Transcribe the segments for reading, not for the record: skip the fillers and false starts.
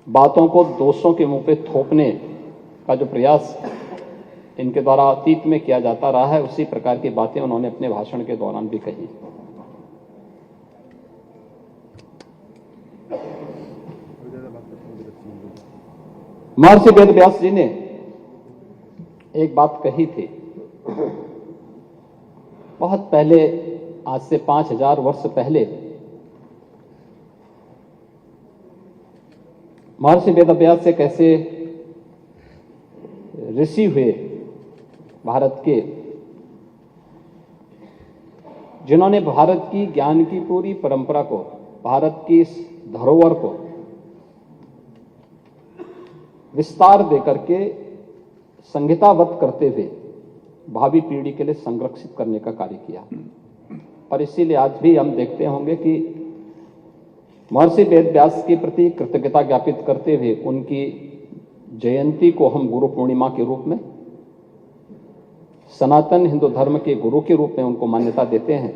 बातों को दोस्तों के मुंह पे थोपने का जो प्रयास इनके द्वारा अतीत में किया जाता रहा है, उसी प्रकार की बातें उन्होंने अपने भाषण के दौरान भी कही। महर्षि वेदव्यास जी ने एक बात कही थी बहुत पहले, आज से 5000 वर्ष पहले। महर्षि वेदव्यास से कैसे ऋषि हुए भारत के, जिन्होंने भारत की ज्ञान की पूरी परंपरा को, भारत की इस धरोहर को विस्तार देकर के संहिताबद्ध करते हुए भावी पीढ़ी के लिए संरक्षित करने का कार्य किया। और इसीलिए आज भी हम देखते होंगे कि महर्षि वेदव्यास के प्रति कृतज्ञता ज्ञापित करते हुए उनकी जयंती को हम गुरु पूर्णिमा के रूप में, सनातन हिंदू धर्म के गुरु के रूप में उनको मान्यता देते हैं।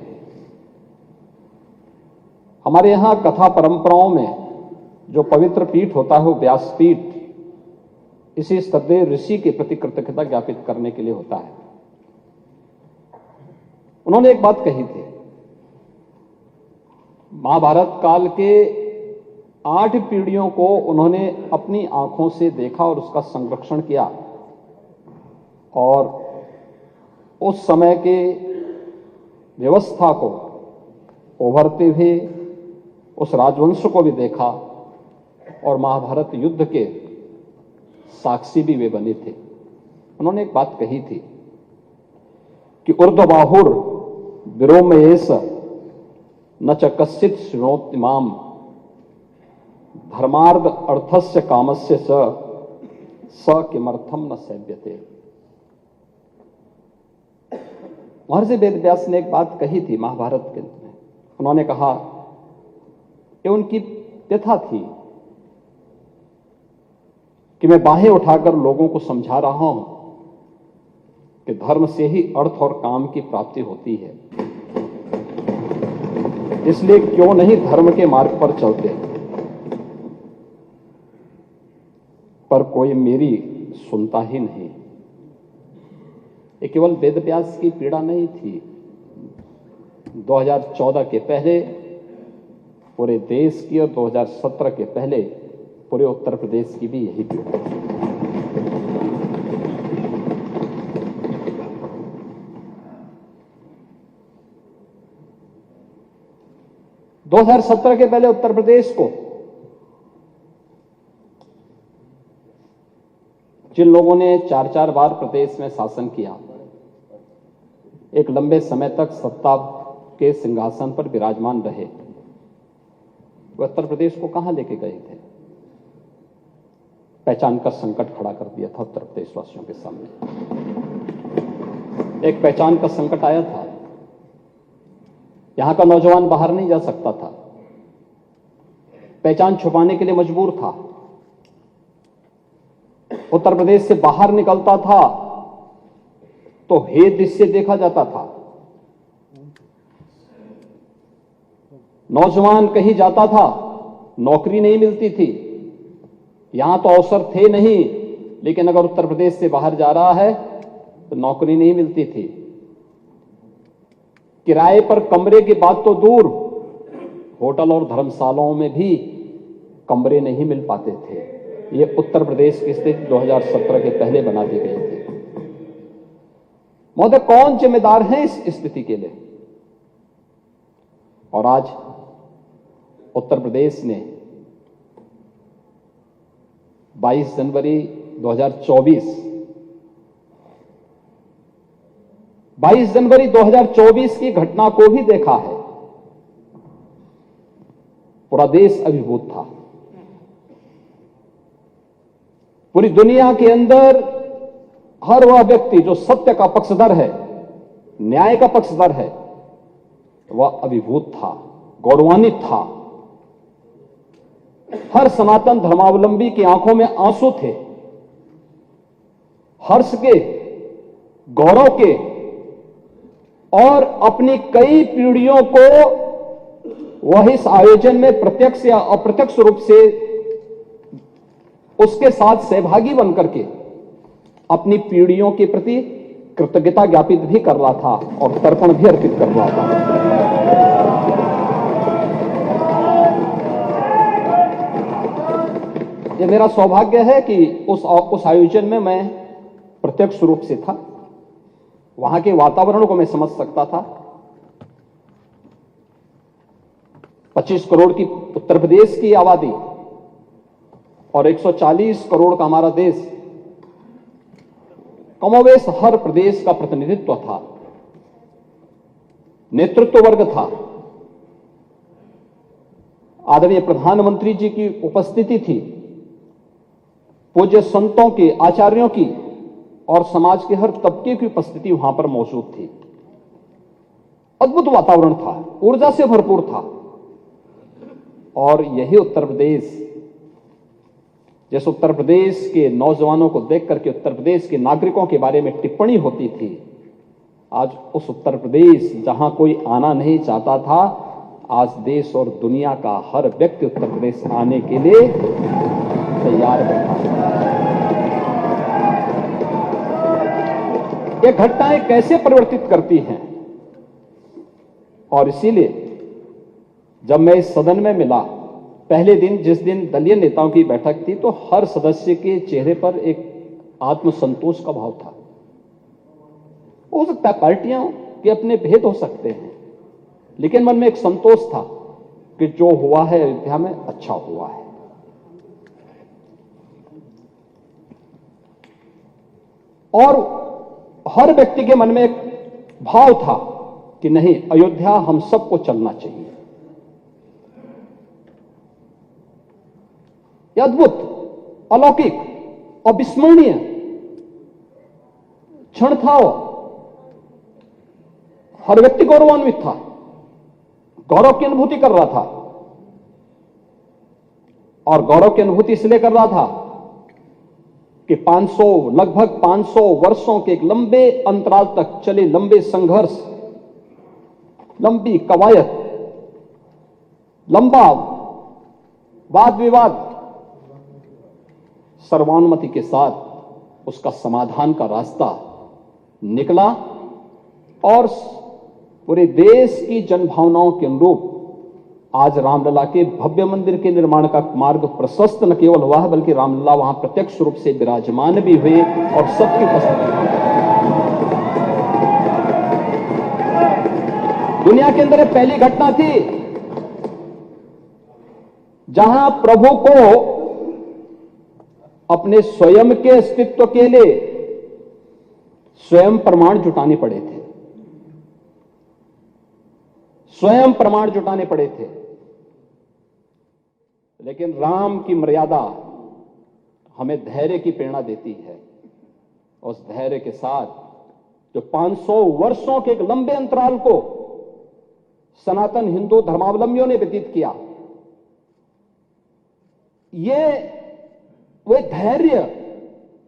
हमारे यहां कथा परंपराओं में जो पवित्र पीठ होता है वो व्यासपीठ इसी श्रद्धेय ऋषि के प्रति कृतज्ञता ज्ञापित करने के लिए होता है। उन्होंने एक बात कही थी, महाभारत काल के 8 पीढ़ियों को उन्होंने अपनी आंखों से देखा और उसका संरक्षण किया, और उस समय के व्यवस्था को उभरते हुए उस राजवंश को भी देखा, और महाभारत युद्ध के साक्षी भी वे बने थे। उन्होंने एक बात कही थी कि ऊर्ध्वबाहुर विरोमयेश न च कश्चित् शृणोति माम धर्मार्थ अर्थस्य कामस्य स किमर्थम न सेव्यते। महर्षि वेदव्यास ने एक बात कही थी महाभारत के अंत में। उन्होंने कहा, ये उनकी व्यथा थी कि मैं बाहें उठाकर लोगों को समझा रहा हूं कि धर्म से ही अर्थ और काम की प्राप्ति होती है, इसलिए क्यों नहीं धर्म के मार्ग पर चलते। पर कोई मेरी सुनता ही नहीं। ये केवल वेदव्यास की पीड़ा नहीं थी। 2014 के पहले पूरे देश की और 2017 के पहले पूरे उत्तर प्रदेश की भी यही पीड़ा थी। दो 2017 के पहले उत्तर प्रदेश को जिन लोगों ने 4-4 बार प्रदेश में शासन किया, एक लंबे समय तक सत्ता के सिंहासन पर विराजमान रहे, वो उत्तर प्रदेश को कहां लेके गए थे? पहचान का संकट खड़ा कर दिया था उत्तर प्रदेश वासियों के सामने। एक पहचान का संकट आया था। यहां का नौजवान बाहर नहीं जा सकता था, पहचान छुपाने के लिए मजबूर था। उत्तर प्रदेश से बाहर निकलता था तो हे दृश्य देखा जाता था। नौजवान कहीं जाता था, नौकरी नहीं मिलती थी। यहां तो अवसर थे नहीं, लेकिन अगर उत्तर प्रदेश से बाहर जा रहा है तो नौकरी नहीं मिलती थी। किराए पर कमरे की बात तो दूर, होटल और धर्मशालाओं में भी कमरे नहीं मिल पाते थे। ये उत्तर प्रदेश की स्थिति 2017 के पहले बना दी गई थी। महोदय, कौन जिम्मेदार है इस स्थिति के लिए? और आज उत्तर प्रदेश ने 22 जनवरी 2024 की घटना को भी देखा है। पूरा देश अभिभूत था। पूरी दुनिया के अंदर हर वह व्यक्ति जो सत्य का पक्षधर है, न्याय का पक्षधर है, वह अभिभूत था, गौरवान्वित था। हर सनातन धर्मावलंबी की आंखों में आंसू थे, हर्ष के, गौरव के, और अपनी कई पीढ़ियों को वह इस आयोजन में प्रत्यक्ष या अप्रत्यक्ष रूप से उसके साथ सहभागी बनकर के अपनी पीढ़ियों के प्रति कृतज्ञता ज्ञापित भी कर रहा था और तर्पण भी अर्पित कर रहा था। यह मेरा सौभाग्य है कि उस आयोजन में मैं प्रत्यक्ष रूप से था, वहां के वातावरण को मैं समझ सकता था। 25 करोड़ की उत्तर प्रदेश की आबादी और 140 करोड़ का हमारा देश, कमोवेश हर प्रदेश का प्रतिनिधित्व था, नेतृत्व वर्ग था। आदरणीय प्रधानमंत्री जी की उपस्थिति थी, पूज्य संतों की, आचार्यों की और समाज के हर तबके की उपस्थिति वहां पर मौजूद थी। अद्भुत वातावरण था, ऊर्जा से भरपूर था। और यही उत्तर प्रदेश, जिस उत्तर प्रदेश के नौजवानों को देख करके उत्तर प्रदेश के नागरिकों के बारे में टिप्पणी होती थी, आज उस उत्तर प्रदेश जहां कोई आना नहीं चाहता था, आज देश और दुनिया का हर व्यक्ति उत्तर प्रदेश आने के लिए तैयार बैठा है। ये घटनाएं कैसे परिवर्तित करती हैं, और इसीलिए जब मैं इस सदन में मिला, पहले दिन जिस दिन दलीय नेताओं की बैठक थी, तो हर सदस्य के चेहरे पर एक आत्मसंतोष का भाव था। हो सकता है पार्टियां के अपने भेद हो सकते हैं, लेकिन मन में एक संतोष था कि जो हुआ है अयोध्या में अच्छा हुआ है। और हर व्यक्ति के मन में एक भाव था कि नहीं, अयोध्या हम सबको चलना चाहिए। यह अद्भुत, अलौकिक, अविस्मरणीय क्षण था। हर व्यक्ति गौरवान्वित था, गौरव की अनुभूति कर रहा था। और गौरव की अनुभूति इसलिए कर रहा था कि लगभग 500 वर्षों के एक लंबे अंतराल तक चले लंबे संघर्ष, लंबी कवायद, लंबा वाद विवाद, सर्वानुमति के साथ उसका समाधान का रास्ता निकला और पूरे देश की जनभावनाओं के अनुरूप आज रामलला के भव्य मंदिर के निर्माण का मार्ग प्रशस्त न केवल हुआ है, बल्कि रामलला वहां प्रत्यक्ष रूप से विराजमान भी हुए और सबकी उपस्थिति। दुनिया के अंदर पहली घटना थी जहां प्रभु को अपने स्वयं के अस्तित्व के लिए स्वयं प्रमाण जुटाने पड़े थे, स्वयं प्रमाण जुटाने पड़े थे। लेकिन राम की मर्यादा हमें धैर्य की प्रेरणा देती है। उस धैर्य के साथ जो 500 वर्षों के एक लंबे अंतराल को सनातन हिंदू धर्मावलंबियों ने व्यतीत किया, ये वह धैर्य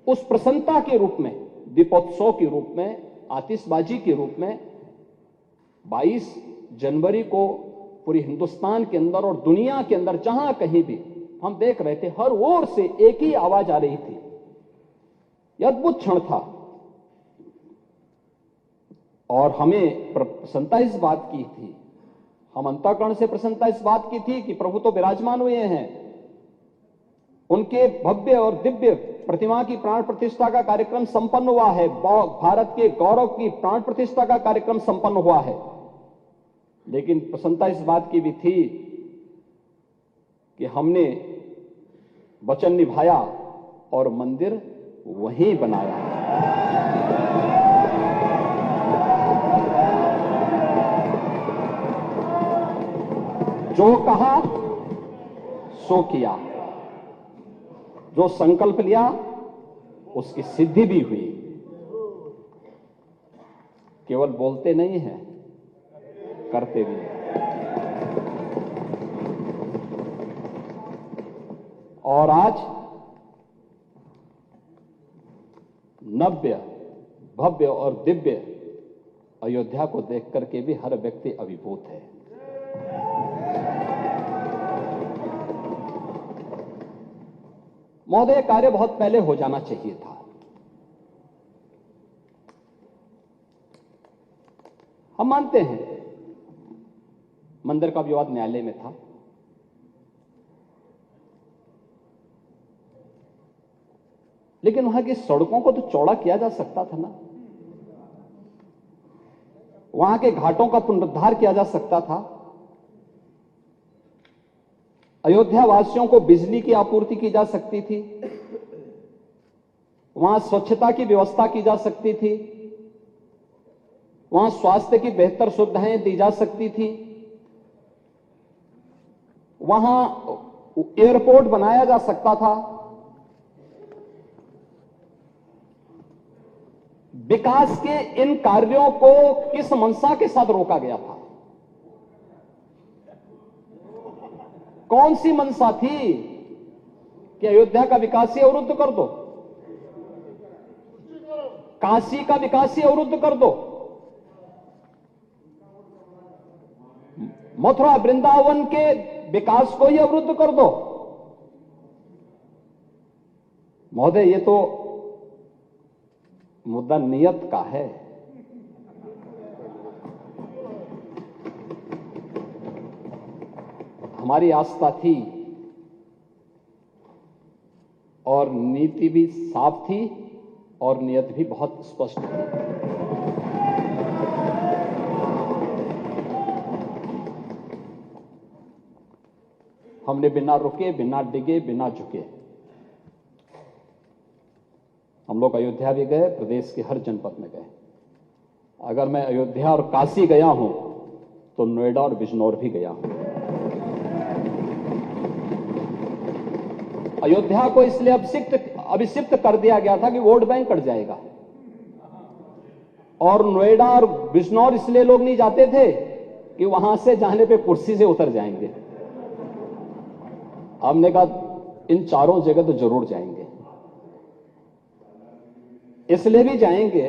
उस प्रसन्नता के रूप में, दीपोत्सव के रूप में, आतिशबाजी के रूप में 22 जनवरी को पूरी हिंदुस्तान के अंदर और दुनिया के अंदर जहां कहीं भी हम देख रहे थे, हर ओर से एक ही आवाज आ रही थी। यह अद्भुत क्षण था और हमें प्रसन्नता इस बात की थी, हम अंतःकरण से प्रसन्नता इस बात की थी कि प्रभु तो विराजमान हुए हैं, उनके भव्य और दिव्य प्रतिमा की प्राण प्रतिष्ठा का कार्यक्रम संपन्न हुआ है, भारत के गौरव की प्राण प्रतिष्ठा का कार्यक्रम संपन्न हुआ है। लेकिन प्रसन्नता इस बात की भी थी कि हमने वचन निभाया और मंदिर वहीं बनाया। जो कहा सो किया, जो संकल्प लिया उसकी सिद्धि भी हुई। केवल बोलते नहीं हैं, करते भी हैं। और आज नव्य, भव्य और दिव्य अयोध्या को देख करके भी हर व्यक्ति अभिभूत है। महोदय, कार्य बहुत पहले हो जाना चाहिए था। हम मानते हैं मंदिर का विवाद न्यायालय में था, लेकिन वहां की सड़कों को तो चौड़ा किया जा सकता था ना, वहां के घाटों का पुनरुद्धार किया जा सकता था, अयोध्या वासियों को बिजली की आपूर्ति की जा सकती थी, वहां स्वच्छता की व्यवस्था की जा सकती थी, वहां स्वास्थ्य की बेहतर सुविधाएं दी जा सकती थी, वहां एयरपोर्ट बनाया जा सकता था। विकास के इन कार्यों को किस मंशा के साथ रोका गया था? कौन सी मंशा थी कि अयोध्या का विकास ही अवरुद्ध कर दो, काशी का विकास ही अवरुद्ध कर दो, मथुरा वृंदावन के विकास को ही अवरुद्ध कर दो? महोदय, ये तो मुद्दा नियत का है। हमारी आस्था थी और नीति भी साफ थी और नियत भी बहुत स्पष्ट थी। हमने बिना रुके, बिना डिगे, बिना झुके हम लोग अयोध्या भी गए, प्रदेश के हर जनपद में गए। अगर मैं अयोध्या और काशी गया हूं तो नोएडा और बिजनौर भी गया हूं। अयोध्या को इसलिए अभिषिक्त कर दिया गया था कि वोट बैंक कट जाएगा, और नोएडा और बिजनौर इसलिए लोग नहीं जाते थे कि वहां से जाने पे कुर्सी से उतर जाएंगे। हमने कहा इन चारों जगह तो जरूर जाएंगे, इसलिए भी जाएंगे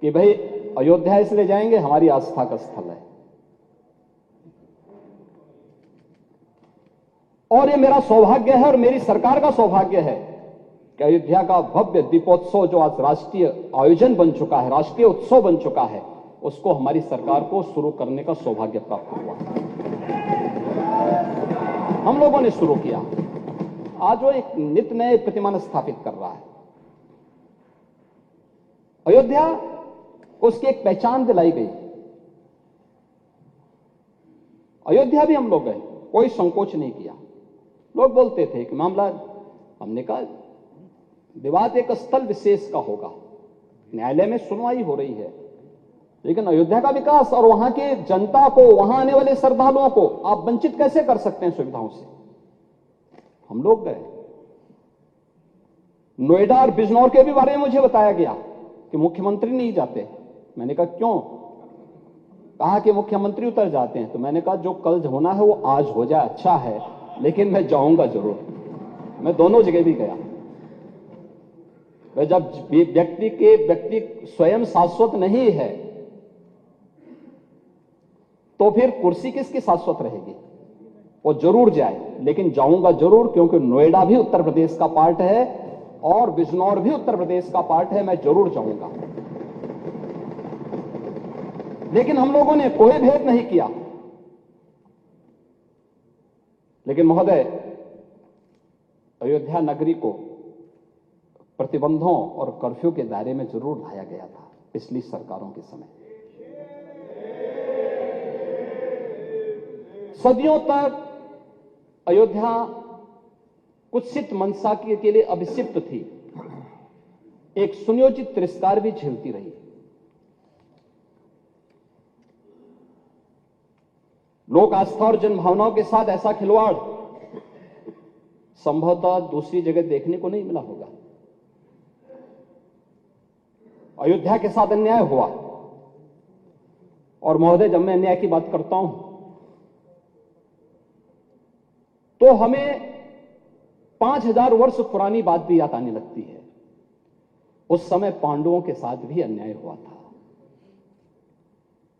कि भाई अयोध्या इसलिए जाएंगे, हमारी आस्था का स्थल है। और ये मेरा सौभाग्य है और मेरी सरकार का सौभाग्य है कि अयोध्या का भव्य दीपोत्सव जो आज राष्ट्रीय आयोजन बन चुका है, राष्ट्रीय उत्सव बन चुका है, उसको हमारी सरकार को शुरू करने का सौभाग्य प्राप्त हुआ। हम लोगों ने शुरू किया। आज वो एक नित नए प्रतिमान स्थापित कर रहा है। अयोध्या को उसकी एक पहचान दिलाई गई। अयोध्या भी हम लोग गए, कोई संकोच नहीं किया। लोग बोलते थे कि मामला, हमने कहा विवाद एक स्थल विशेष का होगा, न्यायालय में सुनवाई हो रही है, लेकिन अयोध्या का विकास और वहां की जनता को, वहां आने वाले श्रद्धालुओं को आप वंचित कैसे कर सकते हैं सुविधाओं से? हम लोग गए। नोएडा और बिजनौर के भी बारे में मुझे बताया गया कि मुख्यमंत्री नहीं जाते। मैंने कहा क्यों? कहा कि मुख्यमंत्री उतर जाते हैं। तो मैंने कहा जो कल होना है वो आज हो जाए, अच्छा है, लेकिन मैं जाऊंगा जरूर। मैं दोनों जगह भी गया। जब व्यक्ति स्वयं शाश्वत नहीं है तो फिर कुर्सी किसकी शाश्वत रहेगी? वो जरूर जाए, लेकिन जाऊंगा जरूर, क्योंकि नोएडा भी उत्तर प्रदेश का पार्ट है और बिजनौर भी उत्तर प्रदेश का पार्ट है। मैं जरूर जाऊंगा। लेकिन हम लोगों ने कोई भेद नहीं किया। लेकिन महोदय, अयोध्या नगरी को प्रतिबंधों और कर्फ्यू के दायरे में जरूर लाया गया था पिछली सरकारों के समय। सदियों तक अयोध्या कुत्सित मंशा के लिए अभिषिक्त थी, एक सुनियोजित तिरस्कार भी झेलती रही। लोक आस्था और जनभावनाओं के साथ ऐसा खिलवाड़ संभवतः दूसरी जगह देखने को नहीं मिला होगा। अयोध्या के साथ अन्याय हुआ, और महोदय जब मैं अन्याय की बात करता हूं तो हमें 5000 वर्ष पुरानी बात भी याद आने लगती है। उस समय पांडवों के साथ भी अन्याय हुआ था,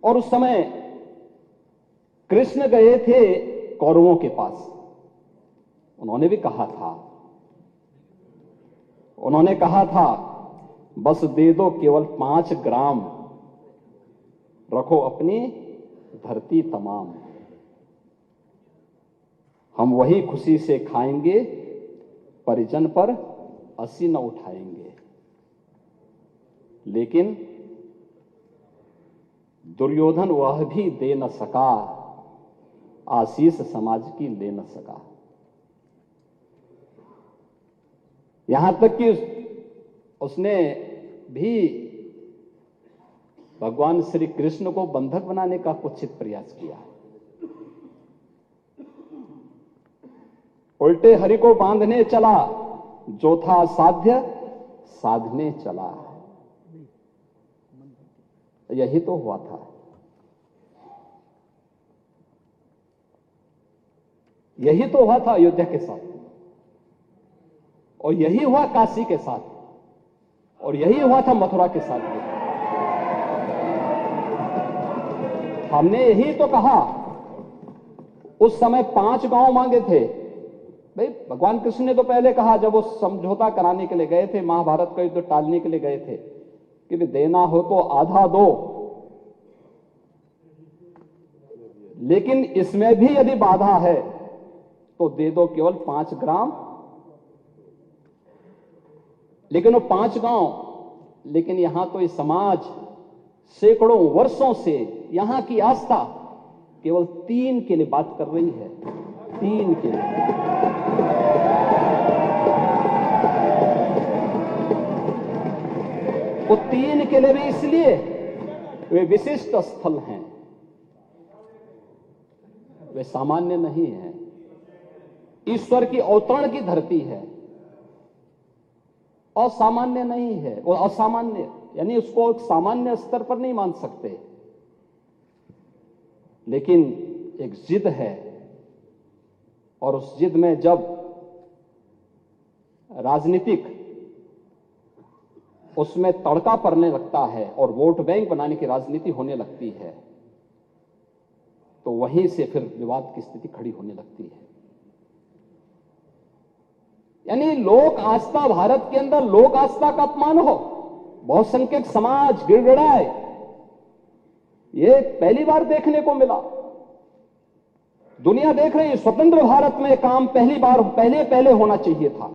और उस समय कृष्ण गए थे कौरवों के पास। उन्होंने भी कहा था उन्होंने कहा था, बस दे दो केवल 5 ग्राम, रखो अपनी धरती तमाम। हम वही खुशी से खाएंगे, परिजन पर हंसी न उठाएंगे। लेकिन दुर्योधन वह भी दे न सका, आशीष समाज की ले न सका। यहां तक कि उसने भी भगवान श्री कृष्ण को बंधक बनाने का कुत्सित प्रयास किया। उल्टे हरि को बांधने चला, जो था साध्य साधने चला। यही तो हुआ था। यही तो हुआ था अयोध्या के साथ, और यही हुआ काशी के साथ, और यही हुआ था मथुरा के साथ भी। हमने यही तो कहा, उस समय 5 गांव मांगे थे। भाई भगवान कृष्ण ने तो पहले कहा, जब वो समझौता कराने के लिए गए थे, महाभारत का युद्ध टालने के लिए गए थे, कि भी देना हो तो आधा दो, लेकिन इसमें भी यदि बाधा है तो दे दो केवल 5 ग्राम। लेकिन वो 5 गांव, लेकिन यहां तो ये समाज सैकड़ों वर्षों से यहां की आस्था केवल 3 के लिए बात कर रही है। 3 के लिए। वो 3 के लिए भी इसलिए वे विशिष्ट स्थल हैं, वे सामान्य नहीं है। ईश्वर की अवतरण की धरती है, असामान्य नहीं है। वो असामान्य यानी उसको एक सामान्य स्तर पर नहीं मान सकते, लेकिन एक जिद है, और उस जिद में जब राजनीतिक उसमें तड़का पड़ने लगता है और वोट बैंक बनाने की राजनीति होने लगती है, तो वहीं से फिर विवाद की स्थिति खड़ी होने लगती है। यानी लोक आस्था, भारत के अंदर लोक आस्था का अपमान हो, बहुसंख्यक समाज गिड़गिड़ाए, ये पहली बार देखने को मिला। दुनिया देख रही है, स्वतंत्र भारत में काम पहली बार पहले होना चाहिए था।